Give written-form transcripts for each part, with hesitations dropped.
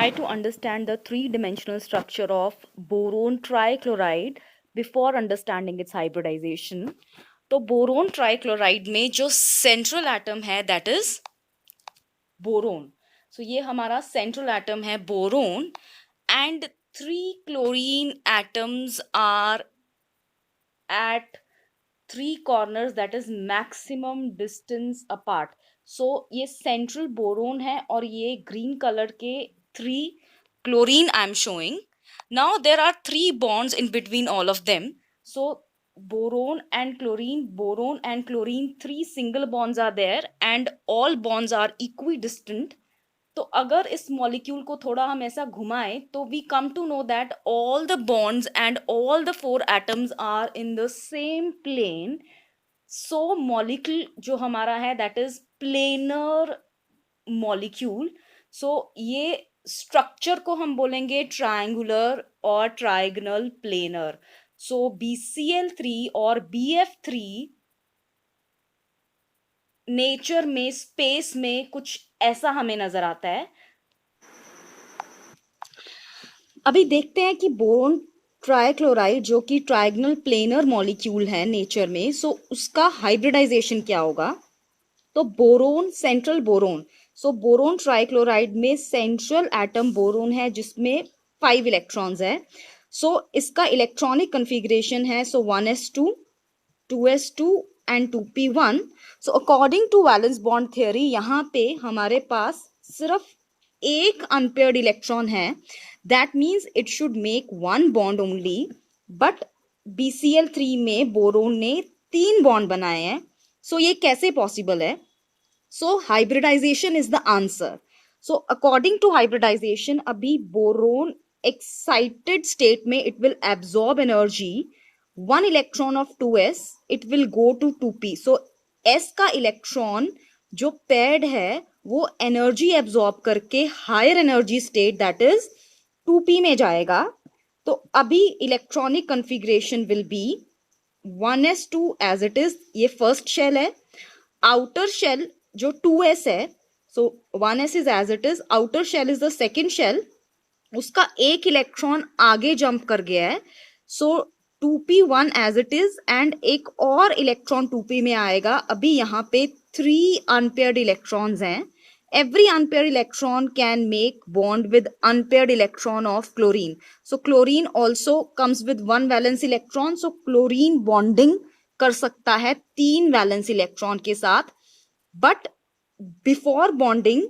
try to understand the three-dimensional structure of boron trichloride before understanding its hybridization. तो boron trichloride में जो central atom है that is boron. सो ये हमारा central atom है boron and 3 chlorine atoms are at 3 corners that is maximum distance apart. So ये central boron है और ये ग्रीन कलर के 3 chlorine I am showing. Now there are 3 bonds in between all of them. So boron and chlorine, 3 single bonds are there and all bonds are equidistant. तो अगर इस molecule को थोड़ा हम ऐसा घुमाएं तो we come to know that all the bonds and all the 4 atoms are in the same plane. So molecule जो हमारा है that is planar molecule. So ये स्ट्रक्चर को हम बोलेंगे ट्रायंगुलर और ट्रायगनल प्लेनर. सो BCl3 और BF3 नेचर में स्पेस में कुछ ऐसा हमें नजर आता है. अभी देखते हैं कि बोरोन ट्राइक्लोराइड जो कि ट्रायगनल प्लेनर मॉलिक्यूल है नेचर में, सो उसका हाइब्रिडाइजेशन क्या होगा. तो बोरोन सेंट्रल बोरोन, सो बोरोन ट्राइक्लोराइड में सेंट्रल एटम बोरोन है जिसमें 5 इलेक्ट्रॉन्स है. सो इसका इलेक्ट्रॉनिक कन्फिग्रेशन है so 1s2 2s2 and 2p1. So according to valence bond theory यहाँ पे हमारे पास सिर्फ एक अनपेयर्ड इलेक्ट्रॉन है. That means it should make 1 bond only. But BCl3 में बोरोन ने 3 बॉन्ड बनाए हैं. सो ये कैसे पॉसिबल है. So hybridization is the answer. So according to hybridization अभी बोरोन एक्साइटेड स्टेट में it will absorb energy. 1 electron of 2s it will go to 2p. So s का इलेक्ट्रॉन जो पेयर्ड है वो एनर्जी एब्सॉर्ब करके higher energy state that is 2p में जाएगा. तो अभी electronic configuration will be 1s2 as it is. ये फर्स्ट शेल है. आउटर शेल जो 2s है सो 1s is as it is. Outer shell is the second shell. उसका एक इलेक्ट्रॉन आगे जंप कर गया है so 2p1 as it is and एक और इलेक्ट्रॉन 2p में आएगा. अभी यहाँ पे 3 अनपेयर्ड इलेक्ट्रॉन्स हैं. Every unpaired electron can make bond with unpaired electron of chlorine. So chlorine also comes with 1 valence electron. So chlorine bonding कर सकता है 3 valence electron के साथ. But before bonding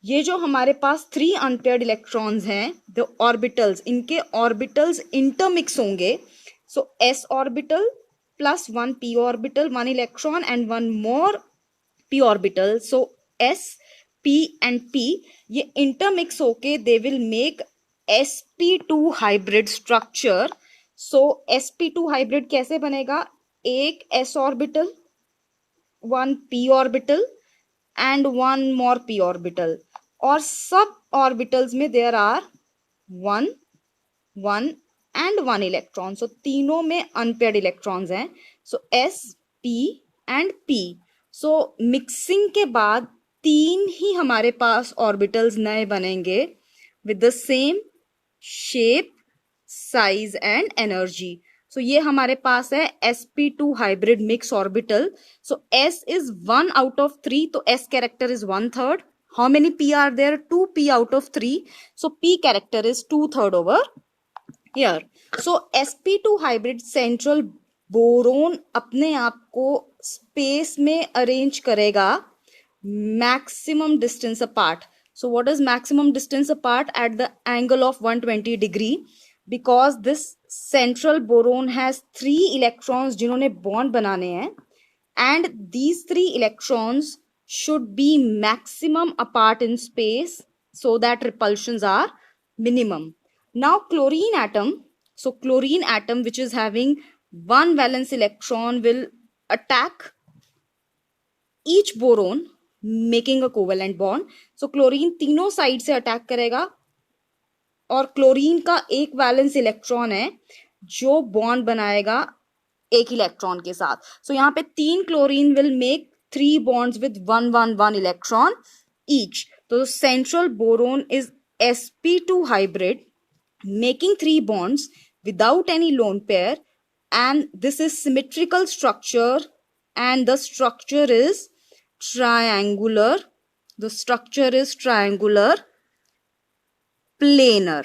ये जो हमारे पास 3 unpaired electrons हैं the orbitals, इनके orbitals intermix होंगे. So s orbital plus 1 p orbital, 1 electron and 1 more p orbital. So s p and p ये intermix होके they will make sp2 hybrid structure. So sp2 hybrid कैसे बनेगा. एक s orbital, 1 p orbital and 1 more p orbital. और सब orbitals में there are 1 1 and 1 electron. So तीनों में unpaired electrons हैं. So s p and p. So mixing के बाद 3 ही हमारे पास ऑर्बिटल्स नए बनेंगे with the same shape size and energy. So ये हमारे पास है sp2 hybrid mix orbital. So s is 1 out of 3. तो s character is 1/3. How many p are there. 2p out of 3. So p character is 2/3 over here. So sp2 hybrid central boron अपने आप को space में arrange करेगा maximum distance apart. So what is maximum distance apart? At the angle of 120 degree. Because this central boron has 3 electrons जिन्होंने bond बनाने हैं and these 3 electrons should be maximum apart in space so that repulsions are minimum. Now chlorine atom. So chlorine atom which is having 1 valence electron will attack each boron making a covalent bond. So chlorine तीनों side से attack करेगा और chlorine का एक valence electron है जो bond बनाएगा एक इलेक्ट्रॉन के साथ. सो यहाँ पे 3 chlorine will make 3 bonds with 1 1 1 electron each. तो central boron is sp2 hybrid making 3 bonds without any lone pair, and this is symmetrical structure, and the structure is triangular. The structure is triangular planar.